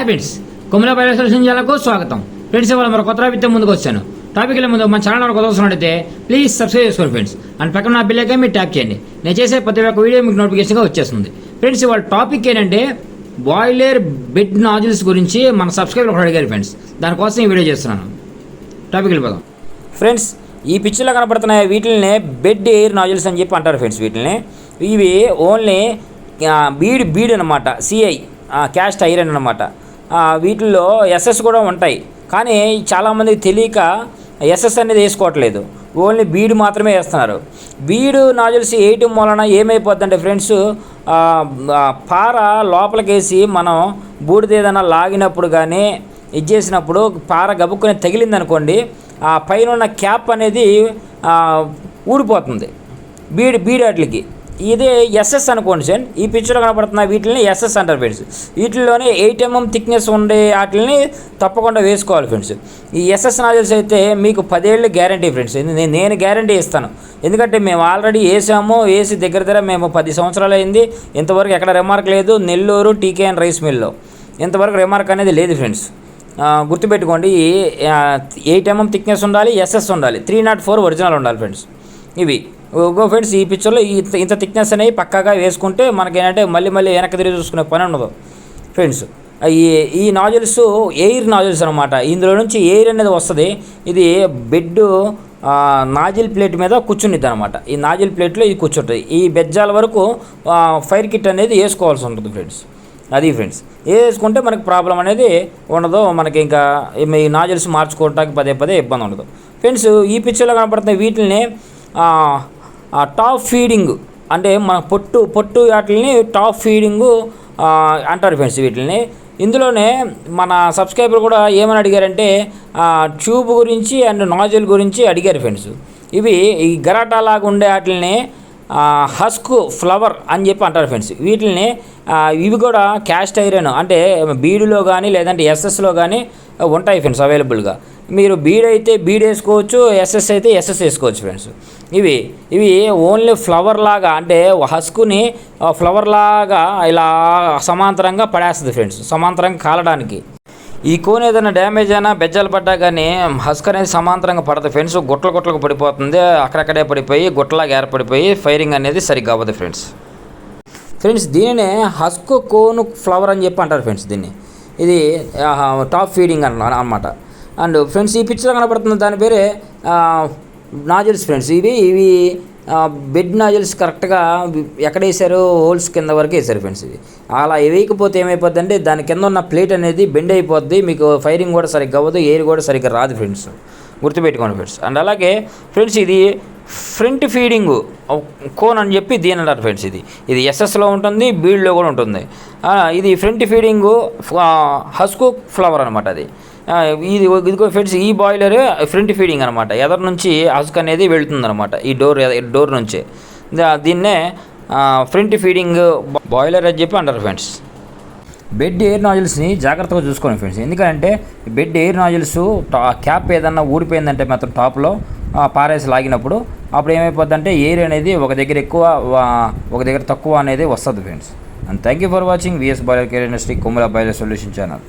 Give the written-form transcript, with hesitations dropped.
Hi friends, కొమ్ముల boiler solution ఛానల్కు స్వాగతం. ఫ్రెండ్స్, ఇవాళ మరో కొత్త టాపిక్తో ముందుకు వచ్చాను. టాపిక్ వెళ్ళే ముందు మన ఛానల్ కొత్త వస్తున్నట్టయితే ప్లీజ్ సబ్స్క్రైబ్ చేసుకోండి ఫ్రెండ్స్. అండ్ పక్కన నా బిల్ ఐకాన్ మీరు ట్యాప్ చేయండి. నేను చేసే ప్రతి ఒక్క వీడియో మీకు నోటిఫికేషన్గా వచ్చేస్తుంది. ఫ్రెండ్స్, ఇవాళ టాపిక్ ఏంటంటే బాయిలర్ బెడ్ నాజిల్స్ గురించి మన సబ్స్క్రైబర్ ఒకటి అడిగారు ఫ్రెండ్స్. దానికోసం ఈ వీడియో చేస్తున్నాను. టాపిక్ వెళ్ళిపోదాం. ఫ్రెండ్స్, ఈ పిక్చర్లో కనపడుతున్న వీటిని బెడ్ ఎయిర్ నాజిల్స్ అని చెప్పి అంటారు ఫ్రెండ్స్. వీటిని ఇవి ఓన్లీ బీడ్ అనమాట, సిఐ క్యాస్ట్ ఐరన్ అనమాట. వీటిల్లో ఎస్ఎస్ కూడా ఉంటాయి, కానీ చాలామందికి తెలియక ఎస్ఎస్ అనేది వేసుకోవట్లేదు, ఓన్లీ బీడ్ మాత్రమే వేస్తున్నారు. బీడ్ నాజిల్స్ వేయటం వలన ఏమైపోద్దంటే ఫ్రెండ్స్, పార లోపలికేసి మనం బూడిద ఏదైనా లాగినప్పుడు కానీ ఇది చేసినప్పుడు పార గబుక్కునే తగిలిందనుకోండి, ఆ పైన ఉన్న క్యాప్ అనేది ఊడిపోతుంది బీడ్ వాటికి. ఇదే ఎస్ఎస్ అనుకోండి సార్. ఈ పిక్చర్లో కనపడుతున్న వీటిని ఎస్ఎస్ అంటారు ఫ్రెండ్స్. వీటిల్లోనే 8 mm థిక్నెస్ ఉండే వాటిని తప్పకుండా వేసుకోవాలి ఫ్రెండ్స్. ఈ ఎస్ఎస్ నాజిల్స్ అయితే మీకు 10 ఏళ్ళు గ్యారంటీ ఫ్రెండ్స్. నేను గ్యారంటీ ఇస్తాను, ఎందుకంటే మేము ఆల్రెడీ వేసి దగ్గర మేము 10 సంవత్సరాలు అయింది. ఇంతవరకు ఎక్కడ రిమార్క్ లేదు. నెల్లూరు టీకేఎన్ రైస్ మిల్లో ఇంతవరకు రిమార్క్ అనేది లేదు ఫ్రెండ్స్. గుర్తుపెట్టుకోండి, 8 mm థిక్నెస్ ఉండాలి, ఎస్ఎస్ ఉండాలి, 304 ఒరిజినల్ ఉండాలి ఫ్రెండ్స్. ఇవి ఫ్రెండ్స్, ఈ పిక్చర్లో ఇంత థిక్నెస్ అనేవి పక్కాగా వేసుకుంటే మనకేంటంటే మళ్ళీ వెనక్కి తిరిగి చూసుకునే పని ఉండదు ఫ్రెండ్స్. ఈ నాజిల్స్ ఎయిర్ నాజిల్స్ అనమాట. ఇందులో నుంచి ఎయిర్ అనేది వస్తుంది. ఇది బెడ్ నాజిల్ ప్లేట్ మీద కూర్చునిద్ది అనమాట. ఈ నాజిల్ ప్లేట్లో ఇది కూర్చుంటుంది. ఈ బెజ్జాల వరకు ఫైర్ కిట్ అనేది వేసుకోవాల్సి ఉంటుంది ఫ్రెండ్స్. అది ఫ్రెండ్స్, వేసుకుంటే మనకి ప్రాబ్లం అనేది ఉండదు. మనకి ఇంకా ఈ నాజిల్స్ మార్చుకోవడానికి పదే ఇబ్బంది ఉండదు ఫ్రెండ్స్. ఈ పిక్చర్లో కనపడుతున్న వీటిని టాప్ ఫీడింగ్ అంటే మన పొట్టు వాటిని టాప్ ఫీడింగు అంటారు ఫ్రెండ్స్ వీటిని. ఇందులోనే మన సబ్స్క్రైబర్ కూడా ఏమని అడిగారంటే ట్యూబ్ గురించి అండ్ నాజిల్ గురించి అడిగారు ఫ్రెండ్స్. ఇవి ఈ గరాటా లాగా ఉండే వాటిని హస్క్ ఫ్లవర్ అని చెప్పి అంటారు ఫ్రెండ్స్. వీటిని ఇవి కూడా క్యాస్ట్ ఐరన్ అంటే బీడులో కానీ లేదంటే ఎస్ఎస్లో కానీ ఉంటాయి ఫ్రెండ్స్ అవైలబుల్గా. మీరు బీడ్ అయితే బీడ్ వేసుకోవచ్చు, ఎస్ఎస్ అయితే ఎస్ఎస్ వేసుకోవచ్చు ఫ్రెండ్స్. ఇవి ఓన్లీ ఫ్లవర్ లాగా అంటే హస్కుని ఫ్లవర్ లాగా ఇలా సమాంతరంగా పడేస్తుంది ఫ్రెండ్స్, సమాంతరంగా కాలడానికి. ఈ కోన్ ఏదైనా డ్యామేజ్ అయినా బెజ్జాలు పడ్డా కానీ హస్క్ అనేది సమాంతరంగా పడుతుంది ఫ్రెండ్స్. గుట్లకు పడిపోతుంది, అక్కడక్కడే పడిపోయి గుట్టలాగా ఏర్పడిపోయి ఫైరింగ్ అనేది సరిగ్గా అవ్వదు ఫ్రెండ్స్. దీనినే హస్క్ కోన్ ఫ్లవర్ అని చెప్పి అంటారు ఫ్రెండ్స్ దీన్ని. ఇది టాప్ ఫీడింగ్ అన్నమాట. అండ్ ఫ్రెండ్స్, ఈ పిక్చర్లో కనపడుతున్న దాని పేరే నాజిల్స్ ఫ్రెండ్స్. ఇవి బెడ్ నాజిల్స్ కరెక్ట్గా ఎక్కడ వేసారో హోల్స్ కింద వరకు వేసారు ఫ్రెండ్స్. ఇది అలా వేయకపోతే ఏమైపోద్ది అంటే దాని కింద ఉన్న ప్లేట్ అనేది బెండ్ అయిపోద్ది, మీకు ఫైరింగ్ కూడా సరిగ్గా అవ్వదు, ఎయిర్ కూడా సరిగ్గా రాదు ఫ్రెండ్స్. గుర్తుపెట్టుకోండి ఫ్రెండ్స్. అండ్ అలాగే ఫ్రెండ్స్, ఇది ఫ్రంట్ ఫీడింగ్ కోన్ అని చెప్పి దీని అంటారు ఫ్రెండ్స్. ఇది ఎస్ఎస్లో ఉంటుంది, బీడ్లో కూడా ఉంటుంది. ఇది ఫ్రంట్ ఫీడింగ్ హస్క్ ఫ్లవర్ అనమాట. ఇదిగో ఫ్రెండ్స్, ఈ బాయిలర్ ఫ్రంట్ ఫీడింగ్ అనమాట. ఎదర్ నుంచి హస్క్ అనేది వెళుతుంది అనమాట, ఈ డోర్ నుంచి. దీన్నే ఫ్రంట్ ఫీడింగ్ బాయిలర్ అని చెప్పి అంటారు ఫ్రెండ్స్. బెడ్ ఎయిర్ నాజిల్స్ని జాగ్రత్తగా చూసుకోండి ఫ్రెండ్స్. ఎందుకంటే బెడ్ ఎయిర్ నాజిల్స్ క్యాప్ ఏదన్నా ఊడిపోయిందంటే మాత్రం టాప్లో పారేసి లాగినప్పుడు అప్పుడు ఏమైపోద్దంటే ఎయిర్ అనేది ఒక దగ్గర ఎక్కువ ఒక దగ్గర తక్కువ అనేది వస్తుంది friends. And thank you for watching VS boiler care industry Kommula boiler solution channel.